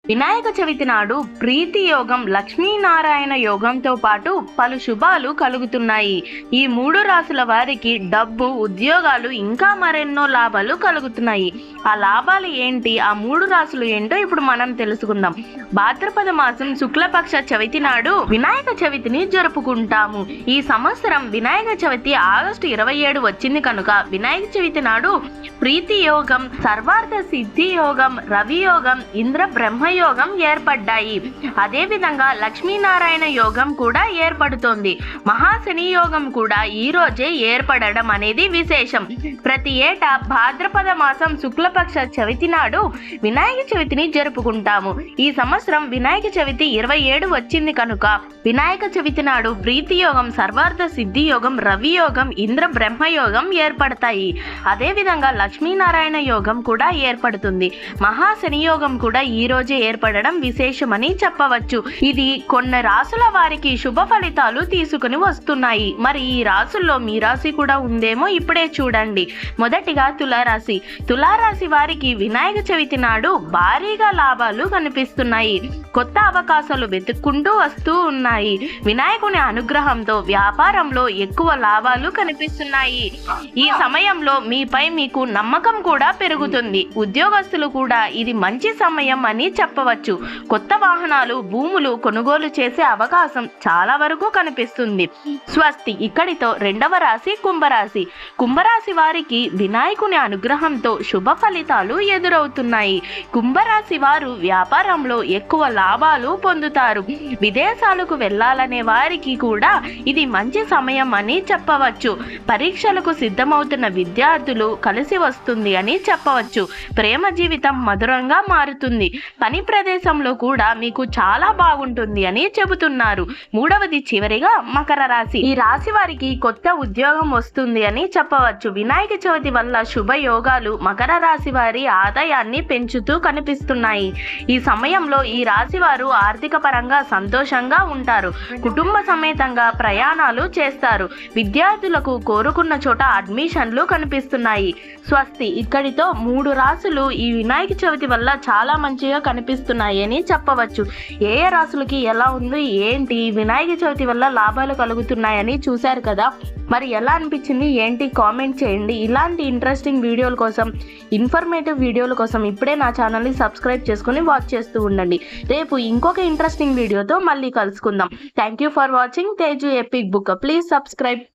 వినాయక చవితి నాడు ప్రీతి యోగం, లక్ష్మీనారాయణ యోగంతో పాటు పలు శుభాలు కలుగుతున్నాయి. ఈ 3 రాసుల వారికి డబ్బు, ఉద్యోగాలు ఇంకా మరెన్నో లాభాలు కలుగుతున్నాయి. ఆ లాభాలు ఏంటి, ఆ 3 రాసులు ఏంటో ఇప్పుడు మనం తెలుసుకుందాం. భాద్రపద మాసం శుక్లపక్ష చవితి నాడు వినాయక చవితిని జరుపుకుంటాము. ఈ సంవత్సరం వినాయక చవితి ఆగస్టు 27 వచ్చింది కనుక వినాయక చవితి నాడు ప్రీతి యోగం, సర్వార్థ సిద్ధి యోగం, రవి యోగం, ఇంద్ర బ్రహ్మ యోగం ఏర్పడ్డాయి. అదే విధంగా లక్ష్మీనారాయణ యోగం కూడా ఏర్పడుతోంది. మహాశని యోగం కూడా ఈ రోజే ఏర్పడడం అనేది విశేషం. ప్రతి ఏటా భాద్రపద మాసం శుక్లపక్ష చవితి నాడు వినాయక చవితిని జరుపుకుంటాము. ఈ సంవత్సరం వినాయక చవితి 27 వచ్చింది కనుక వినాయక చవితి నాడు ప్రీతి యోగం, సర్వార్థ సిద్ధి యోగం, రవి యోగం, ఇంద్ర బ్రహ్మ యోగం ఏర్పడతాయి. అదే విధంగా లక్ష్మీనారాయణ యోగం కూడా ఏర్పడుతుంది. మహాశని యోగం కూడా ఈ రోజే ఏర్పడడం విశేషమని చెప్పవచ్చు. ఇది కొన్ని రాసుల వారికి శుభ ఫలితాలు తీసుకుని వస్తున్నాయి. మరి ఈ రాసుల్లో మీ రాశి కూడా ఉందేమో ఇప్పుడే చూడండి. మొదటిగా తులారాశి. తులారాశి వారికి వినాయక చవితి నాడు భారీగా లాభాలు కనిపిస్తున్నాయి. కొత్త అవకాశాలు వెతుక్కుంటూ వస్తూ ఉన్నాయి. వినాయకుని అనుగ్రహంతో వ్యాపారంలో ఎక్కువ లాభాలు కనిపిస్తున్నాయి. ఈ సమయంలో మీపై మీకు నమ్మకం కూడా పెరుగుతుంది. ఉద్యోగస్తులు కూడా ఇది మంచి సమయం అని చెప్పవచ్చు. కొత్త వాహనాలు, భూములు కొనుగోలు చేసే అవకాశం చాలా వరకు కనిపిస్తుంది. స్వస్తి. ఇక్కడితో 2వ రాశి కుంభరాశి. కుంభరాశి వారికి వినాయకుని అనుగ్రహంతో శుభ ఫలితాలు ఎదురవుతున్నాయి. కుంభరాశి వారు వ్యాపారంలో ఎక్కువ లాభాలు పొందుతారు. విదేశాలకు వెళ్ళాలనే వారికి కూడా ఇది మంచి సమయం అని చెప్పవచ్చు. పరీక్షలకు సిద్ధమవుతున్న విద్యార్థులు కలిసి వస్తుంది అని చెప్పవచ్చు. ప్రేమ జీవితం మధురంగా మారుతుంది. పని ప్రదేశంలో కూడా మీకు చాలా బాగుంటుంది అని చెబుతున్నారు. 3వది చివరిగా మకర రాశి. ఈ రాశి వారికి కొత్త ఉద్యోగం వస్తుంది అని చెప్పవచ్చు. వినాయక చవితి వల్ల శుభయోగాలు మకర రాశి వారి ఆదాయాన్ని పెంచుతూ కనిపిస్తున్నాయి. ఈ సమయంలో ఈ రాశి వారు ఆర్థిక పరంగా సంతోషంగా ఉంటారు. కుటుంబ సమేతంగా ప్రయాణాలు చేస్తారు. విద్యార్థులకు కోరుకున్న చోట అడ్మిషన్లు కనిపిస్తున్నాయి. స్వస్తి. ఇక్కడితో 3 రాశులు ఈ వినాయక చవితి వల్ల చాలా మంచిగా కనిపిస్తున్నాయి అని చెప్పవచ్చు. ఏ రాశులకి ఎలా ఉంది, ఏంటి, వినాయక చవితి వల్ల లాభాలు కలుగుతున్నాయని చూశారు కదా. మరి ఎలా అనిపించింది ఏంటి కామెంట్ చేయండి. ఇలాంటి ఇంట్రెస్టింగ్ వీడియోల కోసం, ఇన్ఫర్మేటివ్ వీడియోల కోసం ఇప్పుడే నా ఛానల్ని సబ్స్క్రైబ్ చేసుకుని వాచ్ చేస్తూ ఉండండి. రేపు ఇంకొక ఇంట్రెస్టింగ్ వీడియోతో మళ్ళీ కలుసుకుందాం. Thank you for watching Teju epic book. Please subscribe.